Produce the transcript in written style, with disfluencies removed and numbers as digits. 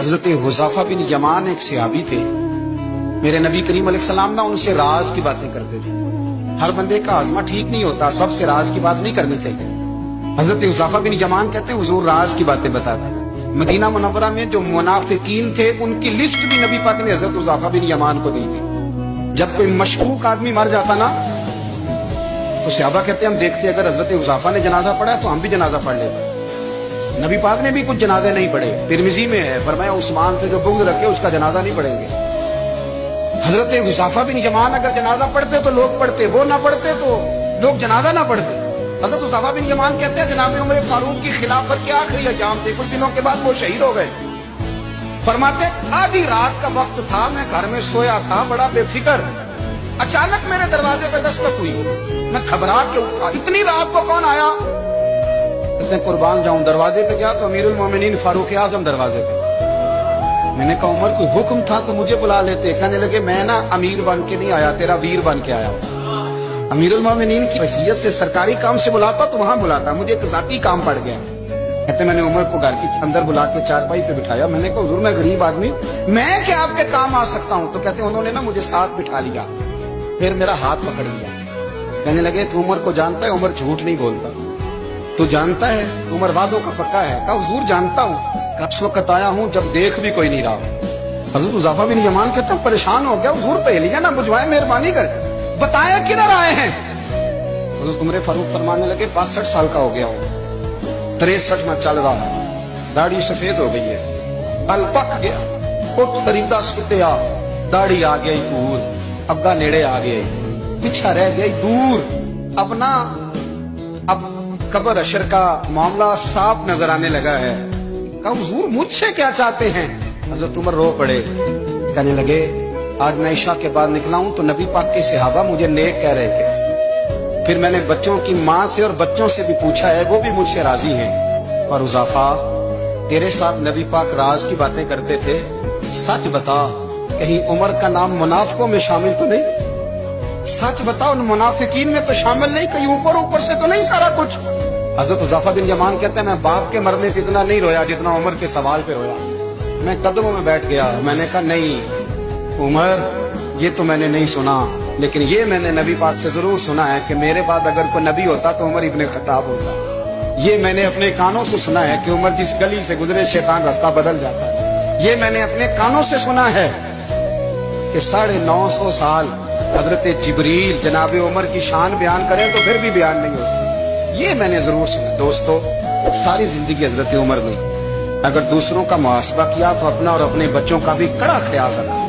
حضرت حذیفہ بن یمان ایک صحابی تھے، میرے نبی کریم علیہ السلام نا ان سے راز کی باتیں کرتے تھے۔ ہر بندے کا ہاضمہ ٹھیک نہیں ہوتا، سب سے راز کی بات نہیں کرنی چاہیے۔ حضرت حذیفہ بن یمان کہتے ہیں حضور راز کی باتیں بتاتے۔ مدینہ منورہ میں جو منافقین تھے ان کی لسٹ بھی نبی پاک نے حضرت حذیفہ بن یمان کو دی تھی۔ جب کوئی مشکوک آدمی مر جاتا نا تو صحابہ کہتے ہیں ہم دیکھتے اگر حضرت حذیفہ نے جنازہ پڑھا ہے تو ہم بھی جنازہ پڑھ لیتے۔ نبی پاک نے بھی کچھ جنازے نہیں پڑھے، ترمذی میں ہے، فرمایا عثمان سے جو بغض رکھے اس کا جنازہ نہیں پڑھیں گے۔ حضرت حذیفہ بن یمان اگر جنازہ پڑھتے تو لوگ پڑھتے، وہ نہ پڑھتے تو لوگ جنازہ نہ پڑھتے۔ حضرت حذیفہ بن یمان کہتے ہیں جناب عمر فاروق کی خلافت کے آخری ایام تھے، کچھ دنوں کے بعد وہ شہید ہو گئے۔ فرماتے آدھی رات کا وقت تھا، میں گھر میں سویا تھا بڑا بے فکر، اچانک میرے دروازے پہ دستک ہوئی، میں گھبرا کے اٹھا، اتنی رات کو کون آیا؟ کہتے ہیں قربان جاؤں، دروازے پہ گیا تو امیر المومنین فاروق اعظم دروازے پہ۔ میں نے کہا عمر کوئی حکم تھا تو مجھے بلا لیتے۔ کہنے لگے میں نا امیر بن کے نہیں آیا، تیرا ویر بن کے آیا ہوں۔ امیر المومنین کی حیثیت سے سرکاری کام سے بلاتا تو وہاں بلاتا، مجھے ایک ذاتی کام پڑ گیا۔ کہتے میں نے عمر کو گھر کی اندر بلا کے چارپائی پہ بٹھایا، میں نے کہا حضور میں غریب آدمی، میں کیا آپ کے کام آ سکتا ہوں؟ تو کہتے انہوں نے نا مجھے ساتھ بٹھا لیا، پھر میرا ہاتھ پکڑ لیا، کہنے لگے تو عمر کو جانتا ہے؟ عمر جھوٹ نہیں بولتا، تو جانتا ہے عمر وعدوں کا پکا ہے؟ کہا حضور جانتا ہوں، اس وقت آیا ہوں جب دیکھ بھی کوئی نہیں رہا۔ حضرت حذیفہ بن یمان کہتا ہوں پریشان ہو گیا، حضور پہلیاں نہ بجھوائے، مہربانی کر بتائیں کدھر آئے ہیں؟ حضرت عمر فاروق فرمانے لگے 62 سال کا ہو گیا ہوں، 63 میں چل رہا ہے، داڑھی سفید ہو گئی ہے، بل پک گیا، اٹھ فریدہ ستیا، داڑھی آ گئی دور، اگا نیڑے آ گئے، پیچھا رہ گئی دور، اب قبر اشر کا معاملہ صاف نظر آنے لگا ہے۔ کہا حضور مجھ سے کیا چاہتے ہیں؟ حضرت عمر رو پڑے، کہنے لگے آج میں عشاء کے بعد نکلا ہوں تو نبی پاک کے صحابہ مجھے نیک کہہ رہے تھے، پھر میں نے بچوں کی ماں سے اور بچوں سے بھی پوچھا ہے، وہ بھی مجھ سے راضی ہیں۔ اور حذیفہ تیرے ساتھ نبی پاک راز کی باتیں کرتے تھے، سچ بتا کہیں عمر کا نام منافقوں میں شامل تو نہیں؟ سچ بتا ان منافقین میں تو شامل نہیں، کہیں اوپر سے تو نہیں سارا کچھ؟ حضرت حذیفہ بن یمان کہتے ہیں میں باپ کے مرنے پہ اتنا نہیں رویا جتنا عمر کے سوال پہ رویا۔ میں قدموں میں بیٹھ گیا، میں نے کہا نہیں عمر یہ تو میں نے نہیں سنا، لیکن یہ میں نے نبی پاک سے ضرور سنا ہے کہ میرے بعد اگر کوئی نبی ہوتا تو عمر ابن خطاب ہوتا۔ یہ میں نے اپنے کانوں سے سنا ہے کہ عمر جس گلی سے گزرے شیطان راستہ بدل جاتا ہے۔ یہ میں نے اپنے کانوں سے سنا ہے کہ 950 سال حضرت جبریل جناب عمر کی شان بیان کریں تو پھر بھی بیان نہیں ہو سکتا۔ یہ میں نے ضرور سنا۔ دوستو ساری زندگی حضرت عمر نے اگر دوسروں کا محاسبہ کیا تو اپنا اور اپنے بچوں کا بھی کڑا خیال رکھا۔